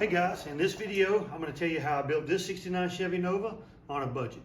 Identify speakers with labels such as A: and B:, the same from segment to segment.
A: Hey guys, in this video, I'm going to tell you how I built this 69 Chevy Nova on a budget.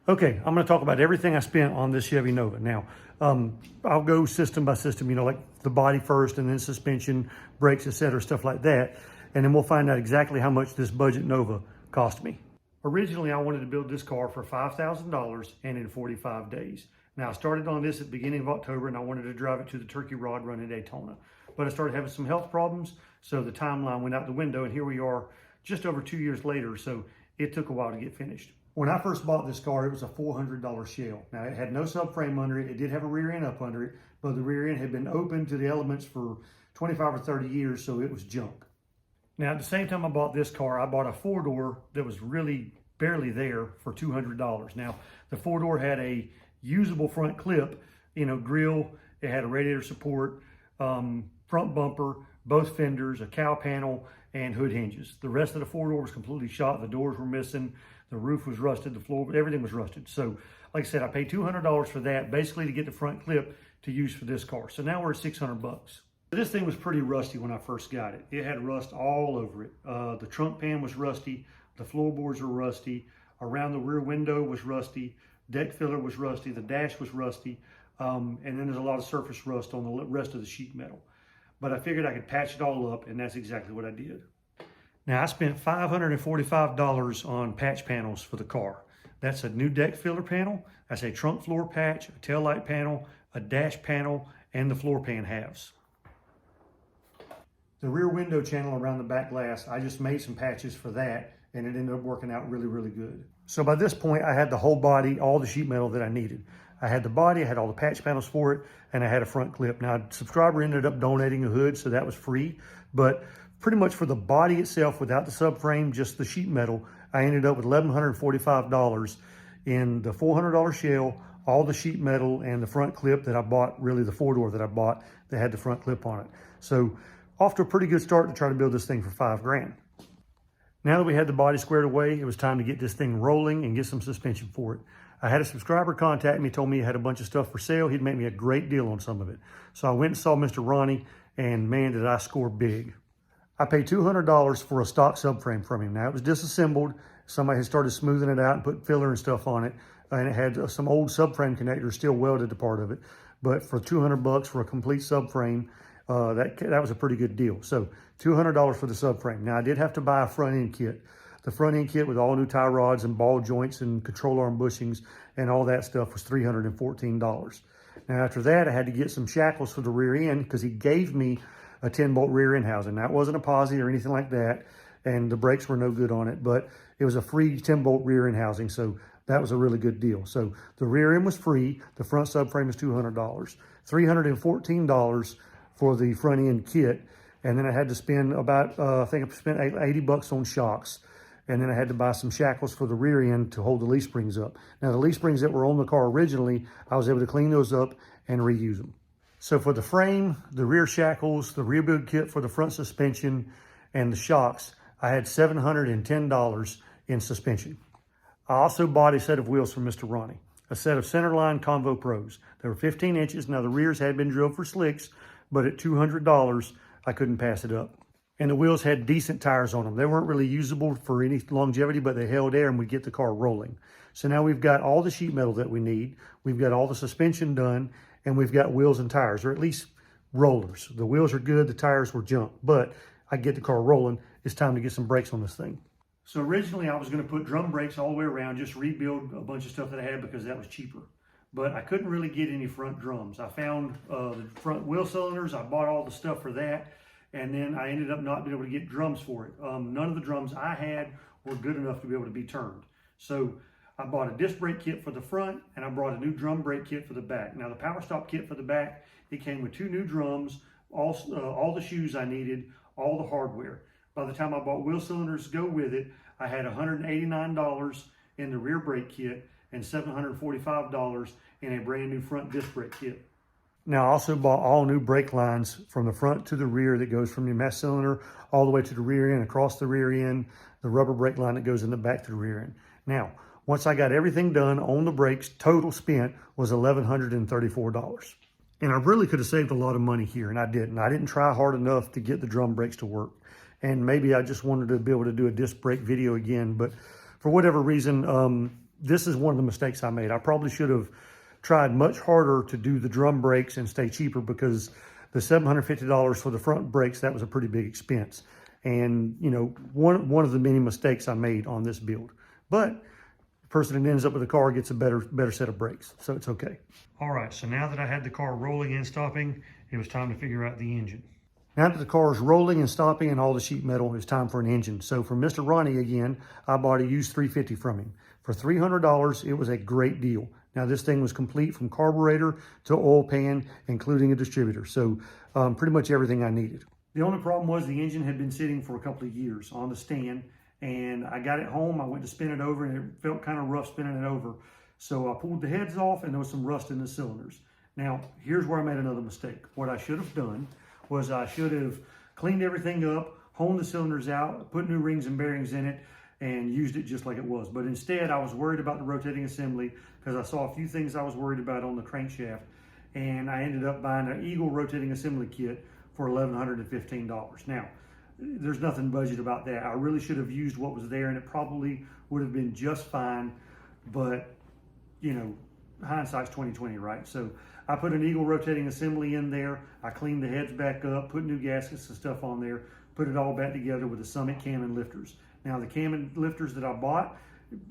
A: Okay, I'm going to talk about everything I spent on this Chevy Nova. Now, I'll go system by system, like the body first and then suspension, brakes, etc., stuff like that. And then we'll find out exactly how much this budget Nova cost me. Originally, I wanted to build this car for $5,000 and in 45 days. Now, I started on this at the beginning of October and I wanted to drive it to the Turkey Rod Run in Daytona. But I started having some health problems, so the timeline went out the window, and here we are just over 2 years later, so it took a while to get finished. When I first bought this car, it was a $400 shell. Now, it had no subframe under it. It did have a rear end up under it, but the rear end had been open to the elements for 25 or 30 years, so it was junk. Now, at the same time I bought this car, I bought a four-door that was really barely there for $200. Now, the four-door had a usable front clip, grill. It had a radiator support, front bumper, both fenders, a cowl panel, and hood hinges. The rest of the four-door was completely shot. The doors were missing. The roof was rusted. The floor, everything was rusted. So, like I said, I paid $200 for that, basically to get the front clip to use for this car. So now we're at $600. This thing was pretty rusty when I first got it. It had rust all over it. The trunk pan was rusty. The floorboards were rusty. Around the rear window was rusty. Deck filler was rusty. The dash was rusty. And then there's a lot of surface rust on the rest of the sheet metal. But I figured I could patch it all up, and that's exactly what I did. Now, I spent $545 on patch panels for the car. That's a new deck filler panel. That's a trunk floor patch, a tail light panel, a dash panel, and the floor pan halves. The rear window channel around the back glass, I just made some patches for that, and it ended up working out really, really good. So by this point, I had the whole body, all the sheet metal that I needed. I had the body, I had all the patch panels for it, and I had a front clip. Now, a subscriber ended up donating a hood, so that was free. But pretty much for the body itself, without the subframe, just the sheet metal, I ended up with $1,145 in the $400 shell, all the sheet metal, and the front clip that I bought, really the four-door that I bought that had the front clip on it. So off to a pretty good start to try to build this thing for $5,000. Now that we had the body squared away, it was time to get this thing rolling and get some suspension for it. I had a subscriber contact me, told me he had a bunch of stuff for sale. He'd make me a great deal on some of it. So I went and saw Mr. Ronnie, and man, did I score big. I paid $200 for a stock subframe from him. Now, it was disassembled. Somebody had started smoothing it out and put filler and stuff on it. And it had some old subframe connectors still welded to part of it. But for $200 for a complete subframe, that was a pretty good deal. So $200 for the subframe. Now, I did have to buy a front end kit. The front end kit with all new tie rods and ball joints and control arm bushings and all that stuff was $314. Now, after that, I had to get some shackles for the rear end because he gave me a 10-bolt rear end housing. That wasn't a posi or anything like that, and the brakes were no good on it, but it was a free 10-bolt rear end housing, so that was a really good deal. So the rear end was free. The front subframe was $200. $314 for the front end kit, and then I had to spend about, I think I spent $80 on shocks. And then I had to buy some shackles for the rear end to hold the leaf springs up. Now, the leaf springs that were on the car originally, I was able to clean those up and reuse them. So for the frame, the rear shackles, the rear build kit for the front suspension, and the shocks, I had $710 in suspension. I also bought a set of wheels from Mr. Ronnie, a set of Centerline Convo Pros. They were 15 inches. Now, the rears had been drilled for slicks, but at $200, I couldn't pass it up. And the wheels had decent tires on them. They weren't really usable for any longevity, but they held air and would get the car rolling. So now we've got all the sheet metal that we need. We've got all the suspension done, and we've got wheels and tires, or at least rollers. The wheels are good, the tires were junk, but I get the car rolling. It's time to get some brakes on this thing. So originally I was gonna put drum brakes all the way around, just rebuild a bunch of stuff that I had because that was cheaper. But I couldn't really get any front drums. I found the front wheel cylinders. I bought all the stuff for that. And then I ended up not being able to get drums for it. None of the drums I had were good enough to be able to be turned. So I bought a disc brake kit for the front, and I brought a new drum brake kit for the back. Now, the power stop kit for the back, it came with 2 new drums, all the shoes I needed, all the hardware. By the time I bought wheel cylinders to go with it, I had $189 in the rear brake kit and $745 in a brand new front disc brake kit. Now, I also bought all new brake lines from the front to the rear that goes from your mass cylinder all the way to the rear end, across the rear end, the rubber brake line that goes in the back to the rear end. Now, once I got everything done on the brakes, total spent was $1,134. And I really could have saved a lot of money here, and I didn't. I didn't try hard enough to get the drum brakes to work. And maybe I just wanted to be able to do a disc brake video again, but for whatever reason, this is one of the mistakes I made. I probably should have tried much harder to do the drum brakes and stay cheaper, because the $750 for the front brakes, that was a pretty big expense. And, you know, one of the many mistakes I made on this build. But the person that ends up with the car gets a better set of brakes, so it's okay. All right, so now that I had the car rolling and stopping, it was time to figure out the engine. Now that the car is rolling and stopping and all the sheet metal, it's time for an engine. So from Mr. Ronnie again, I bought a used 350 from him. For $300, it was a great deal. Now this thing was complete from carburetor to oil pan, including a distributor. So pretty much everything I needed. The only problem was the engine had been sitting for a couple of years on the stand, and I got it home, I went to spin it over, and it felt kind of rough spinning it over. So I pulled the heads off, and there was some rust in the cylinders. Now, here's where I made another mistake. What I should have done was I should have cleaned everything up, honed the cylinders out, put new rings and bearings in it, and used it just like it was. But instead, I was worried about the rotating assembly, because I saw a few things I was worried about on the crankshaft, and I ended up buying an Eagle rotating assembly kit for $1,115. Now, there's nothing budget about that. I really should have used what was there, and it probably would have been just fine, but, you know, hindsight's 20/20, right? So I put an Eagle rotating assembly in there. I cleaned the heads back up, put new gaskets and stuff on there, put it all back together with the Summit cam and lifters. Now the cam and lifters that I bought,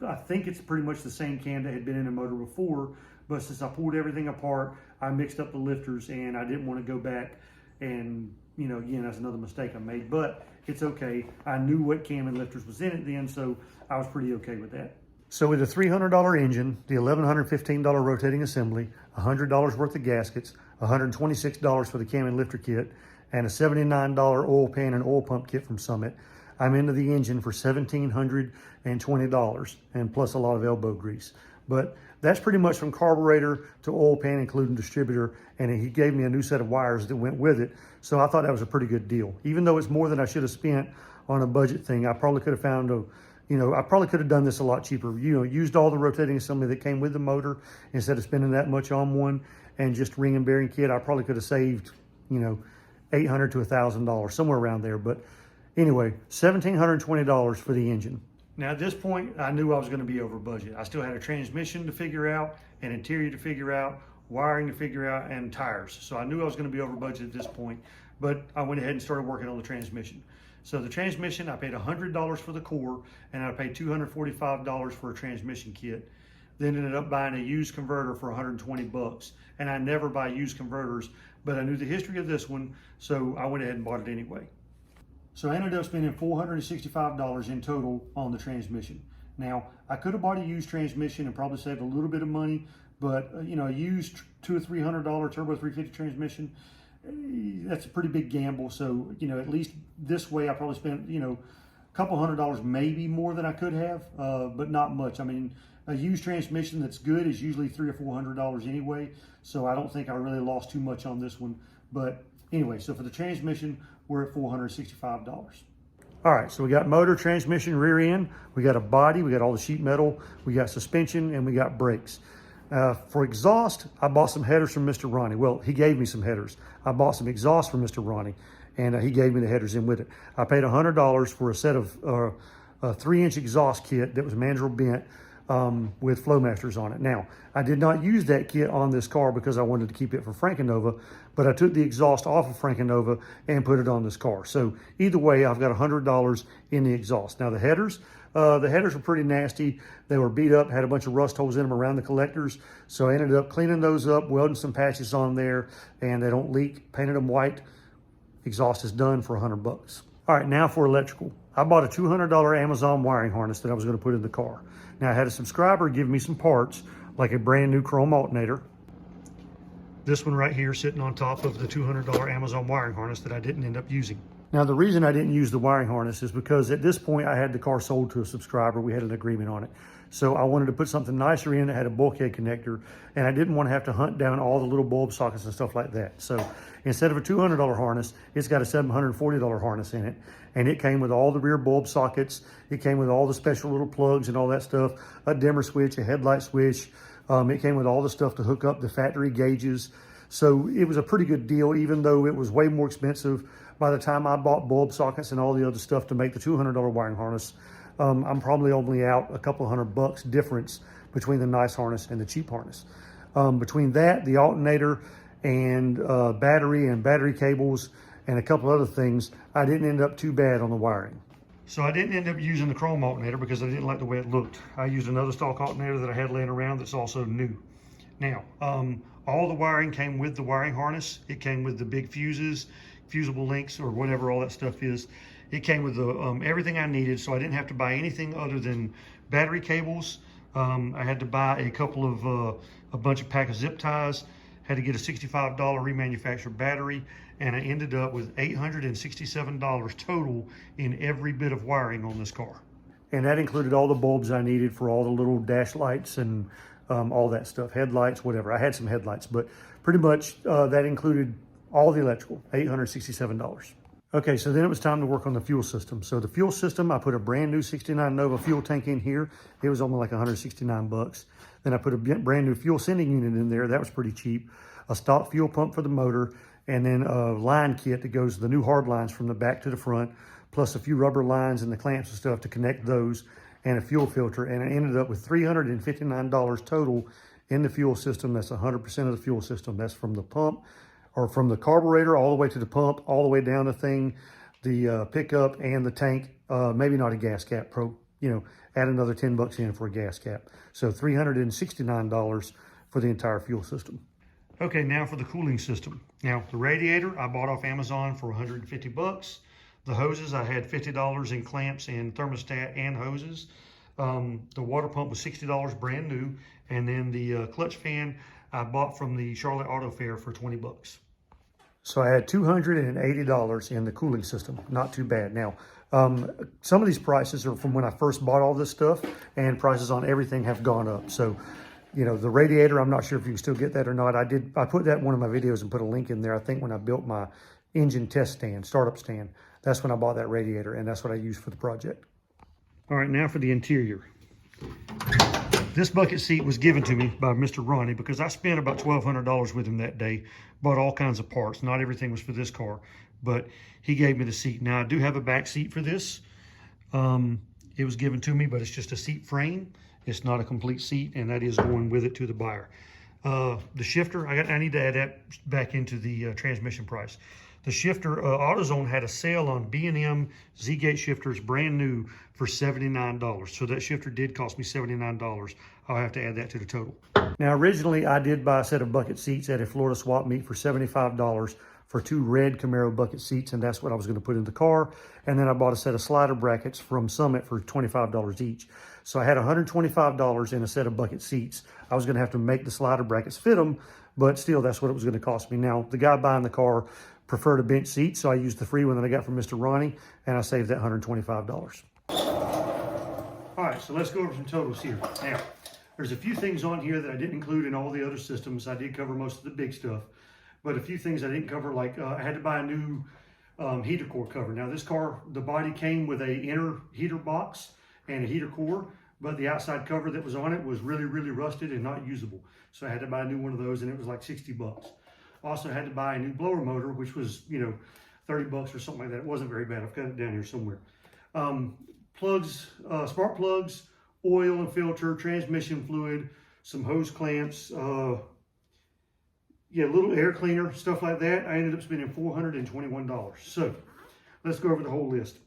A: I think it's pretty much the same cam that had been in the motor before, but since I pulled everything apart, I mixed up the lifters, and I didn't want to go back and, you know, again, that's another mistake I made, but it's okay. I knew what cam and lifters was in it then, so I was pretty okay with that. So with a $300 engine, the $1,115 rotating assembly, $100 worth of gaskets, $126 for the cam and lifter kit, and a $79 oil pan and oil pump kit from Summit, I'm into the engine for $1,720, and plus a lot of elbow grease. But that's pretty much from carburetor to oil pan, including distributor, and he gave me a new set of wires that went with it. So I thought that was a pretty good deal. Even though it's more than I should have spent on a budget thing, I probably could have found a, you know, I probably could have done this a lot cheaper. You know, used all the rotating assembly that came with the motor instead of spending that much on one, and just ring and bearing kit. I probably could have saved, you know, $800 to $1,000, somewhere around there. But anyway, $1,720 for the engine. Now at this point, I knew I was going to be over budget. I still had a transmission to figure out, an interior to figure out, wiring to figure out, and tires. So I knew I was going to be over budget at this point, but I went ahead and started working on the transmission. So the transmission, I paid $100 for the core, and I paid $245 for a transmission kit. Then ended up buying a used converter for 120 bucks. And I never buy used converters, but I knew the history of this one, so I went ahead and bought it anyway. So I ended up spending $465 in total on the transmission. Now, I could have bought a used transmission and probably saved a little bit of money, but you know, a used $200 or $300 turbo 350 transmission, that's a pretty big gamble. So, you know, at least this way I probably spent, you know, a couple $100 maybe more than I could have, but not much. I mean, a used transmission that's good is usually $300 or $400 anyway, so I don't think I really lost too much on this one. But anyway, so for the transmission, we're at $465. All right, so we got motor, transmission, rear end, we got a body, we got all the sheet metal, we got suspension, and we got brakes. For exhaust, I bought some headers from Mr. Ronnie. Well, he gave me some headers. I bought some exhaust from Mr. Ronnie, and he gave me the headers in with it. I paid $100 for a set of a 3-inch exhaust kit that was mandrel bent with Flowmasters on it. Now, I did not use that kit on this car because I wanted to keep it for Frankenova, but I took the exhaust off of Frankenova and put it on this car. So either way, I've got $100 in the exhaust. Now the headers were pretty nasty. They were beat up, had a bunch of rust holes in them around the collectors. So I ended up cleaning those up, welding some patches on there, and they don't leak, painted them white. Exhaust is done for 100 bucks. All right, now for electrical. I bought a $200 Amazon wiring harness that I was gonna put in the car. Now I had a subscriber give me some parts, like a brand new chrome alternator. This one right here sitting on top of the $200 Amazon wiring harness that I didn't end up using. Now the reason I didn't use the wiring harness is because at this point I had the car sold to a subscriber. We had an agreement on it. So I wanted to put something nicer in that had a bulkhead connector, and I didn't want to have to hunt down all the little bulb sockets and stuff like that. So instead of a $200 harness, it's got a $740 harness in it. And it came with all the rear bulb sockets. It came with all the special little plugs and all that stuff, a dimmer switch, a headlight switch. It came with all the stuff to hook up the factory gauges. So it was a pretty good deal, even though it was way more expensive. By the time I bought bulb sockets and all the other stuff to make the $200 wiring harness, I'm probably only out a couple $100 difference between the nice harness and the cheap harness. Between that, the alternator, and battery cables, and a couple other things, I didn't end up too bad on the wiring. So I didn't end up using the chrome alternator because I didn't like the way it looked. I used another stock alternator that I had laying around that's also new. Now, all the wiring came with the wiring harness. It came with the big fuses, fusible links, or whatever all that stuff is. It came with the, everything I needed, so I didn't have to buy anything other than battery cables. I had to buy a bunch of pack of zip ties, had to get a $65 remanufactured battery, and I ended up with $867 total in every bit of wiring on this car. And that included all the bulbs I needed for all the little dash lights and all that stuff, headlights, whatever. I had some headlights, but pretty much that included all the electrical, $867. Okay, so then it was time to work on the fuel system. So the fuel system, I put a brand new 69 Nova fuel tank in here. It was only like 169 bucks. Then I put a brand new fuel sending unit in there. That was pretty cheap. A stock fuel pump for the motor, and then a line kit that goes the new hard lines from the back to the front, plus a few rubber lines and the clamps and stuff to connect those, and a fuel filter. And I ended up with $359 total in the fuel system. That's 100% of the fuel system. That's from the pump, or from the carburetor all the way to the pump, all the way down the thing, the pickup and the tank. Maybe not a gas cap, add another 10 bucks in for a gas cap. So $369 for the entire fuel system. Okay, now for the cooling system. Now, the radiator I bought off Amazon for 150 bucks. The hoses, I had $50 in clamps and thermostat and hoses. The water pump was $60 brand new. And then the clutch fan I bought from the Charlotte Auto Fair for 20 bucks. So I had $280 in the cooling system. Not too bad. Now, some of these prices are from when I first bought all this stuff, and prices on everything have gone up. So, the radiator, I'm not sure if you can still get that or not. I put that in one of my videos and put a link in there. I think when I built my engine test stand, startup stand, that's when I bought that radiator, and that's what I used for the project. All right, now for the interior. This bucket seat was given to me by Mr. Ronnie because I spent about $1,200 with him that day, bought all kinds of parts. Not everything was for this car, but he gave me the seat. Now, I do have a back seat for this. It was given to me, but it's just a seat frame. It's not a complete seat, and that is going with it to the buyer. The shifter, I need to add that back into the transmission price. The shifter, AutoZone had a sale on B&M Z-Gate shifters, brand new, for $79. So that shifter did cost me $79. I'll have to add that to the total. Now, originally, I did buy a set of bucket seats at a Florida swap meet for $75 for 2 red Camaro bucket seats, and that's what I was going to put in the car. And then I bought a set of slider brackets from Summit for $25 each. So I had $125 in a set of bucket seats. I was going to have to make the slider brackets fit them, but still, that's what it was going to cost me. Now, the guy buying the car preferred a bench seat, so I used the free one that I got from Mr. Ronnie, and I saved that $125. All right, so let's go over some totals here. Now, there's a few things on here that I didn't include in all the other systems. I did cover most of the big stuff, but a few things I didn't cover, like I had to buy a new heater core cover. Now, this car, the body came with a inner heater box and a heater core, but the outside cover that was on it was really, really rusted and not usable. So I had to buy a new one of those, and it was like 60 bucks. Also had to buy a new blower motor, which was, 30 bucks or something like that. It wasn't very bad. I've got it down here somewhere. Plugs, spark plugs, oil and filter, transmission fluid, some hose clamps, little air cleaner, stuff like that. I ended up spending $421. So let's go over the whole list.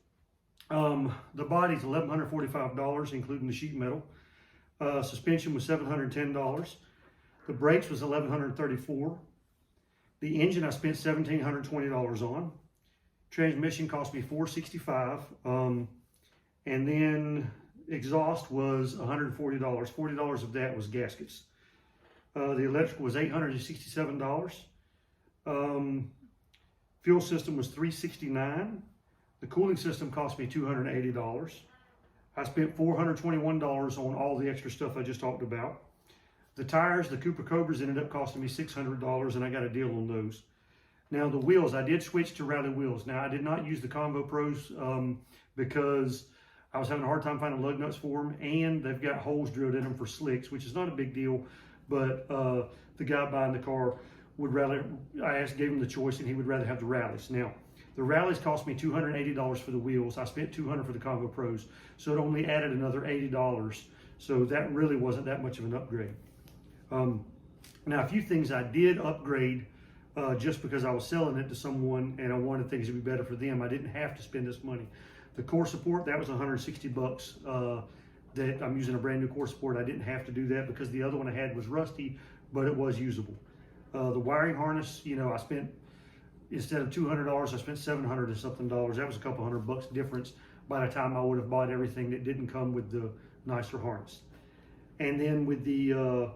A: The body's $1,145, including the sheet metal. Suspension was $710. The brakes was $1,134. The engine I spent $1,720 on. Transmission cost me $465. And then exhaust was $140. $40 of that was gaskets. The electrical was $867. Fuel system was $369. The cooling system cost me $280. I spent $421 on all the extra stuff I just talked about. The tires, the Cooper Cobras, ended up costing me $600, and I got a deal on those. Now, the wheels, I did switch to Rally wheels. Now, I did not use the Convo Pros because I was having a hard time finding lug nuts for them, and they've got holes drilled in them for slicks, which is not a big deal, but the guy buying the car gave him the choice, and he would rather have the rallies. Now, the rallies cost me $280 for the wheels. I spent $200 for the Congo Pros, so it only added another $80. So that really wasn't that much of an upgrade. Now, a few things I did upgrade just because I was selling it to someone and I wanted things to be better for them. I didn't have to spend this money. The core support, that was $160. That I'm using a brand new core support. I didn't have to do that because the other one I had was rusty, but it was usable. The wiring harness, I spent, instead of $200, I spent $700 and something dollars. That was a couple $100 difference by the time I would have bought everything that didn't come with the nicer harness. And then with the,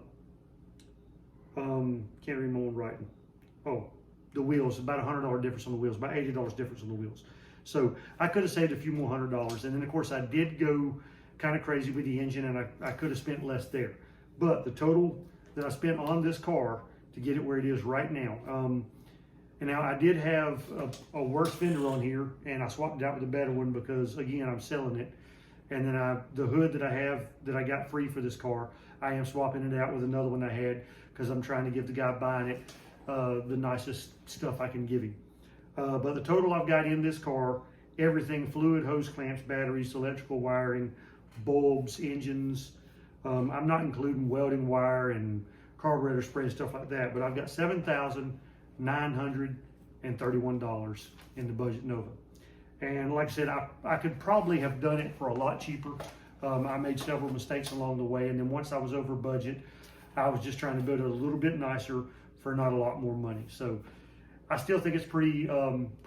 A: can't read my own writing. Oh, the wheels, about $100 difference on the wheels, about $80 difference on the wheels. So I could have saved a few more $100. And then of course I did go kind of crazy with the engine, and I could have spent less there. But the total that I spent on this car to get it where it is right now, and now I did have a worse fender on here, and I swapped it out with a better one because again, I'm selling it. And then the hood that I have that I got free for this car, I am swapping it out with another one I had because I'm trying to give the guy buying it the nicest stuff I can give him. But the total I've got in this car, everything, fluid, hose clamps, batteries, electrical wiring, bulbs, engines. I'm not including welding wire and carburetor spray and stuff like that, but I've got $7,931 in the Budget Nova. And like I said, I could probably have done it for a lot cheaper. I made several mistakes along the way, and then once I was over budget, I was just trying to build it a little bit nicer for not a lot more money. So I still think it's pretty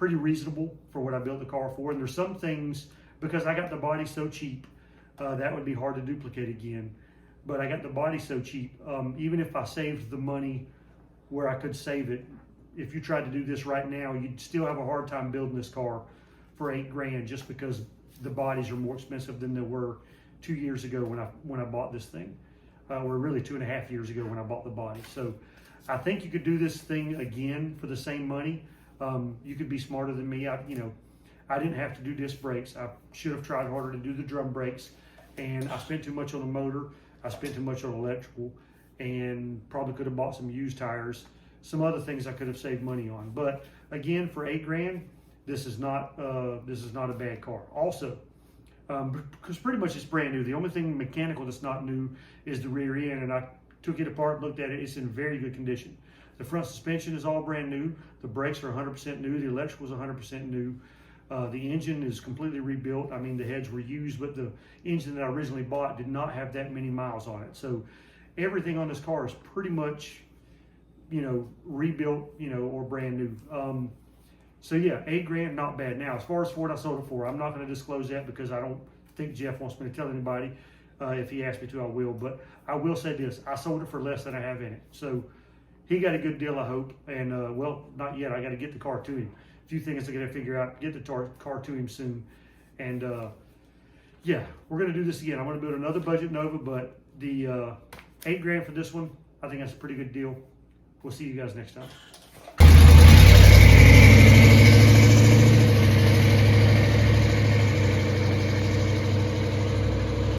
A: reasonable for what I built the car for. And there's some things, because I got the body so cheap, that would be hard to duplicate again. But I got the body so cheap, even if I saved the money where I could save it, if you tried to do this right now, you'd still have a hard time building this car for $8 grand, just because the bodies are more expensive than they were 2 years ago when I bought this thing, or really 2.5 years ago when I bought the body. So I think you could do this thing again for the same money. You could be smarter than me. I didn't have to do disc brakes. I should have tried harder to do the drum brakes, and I spent too much on the motor. I spent too much on electrical, and probably could have bought some used tires, some other things I could have saved money on. But again, for $8 grand, this is not a bad car. Also, because pretty much it's brand new. The only thing mechanical that's not new is the rear end, and I took it apart, looked at it. It's in very good condition. The front suspension is all brand new. The brakes are 100% new. The electrical is 100% new. The engine is completely rebuilt. I mean, the heads were used, but the engine that I originally bought did not have that many miles on it. So everything on this car is pretty much, rebuilt, or brand new. So yeah, $8 grand, not bad. Now, as far as what I sold it for, I'm not going to disclose that because I don't think Jeff wants me to tell anybody. If he asks me to, I will. But I will say this: I sold it for less than I have in it. So he got a good deal, I hope. And well, not yet. I got to get the car to him. A few things I got to figure out. Get the car to him soon. And yeah, we're going to do this again. I'm going to build another Budget Nova, but the $8 grand for this one, I think that's a pretty good deal. We'll see you guys next time.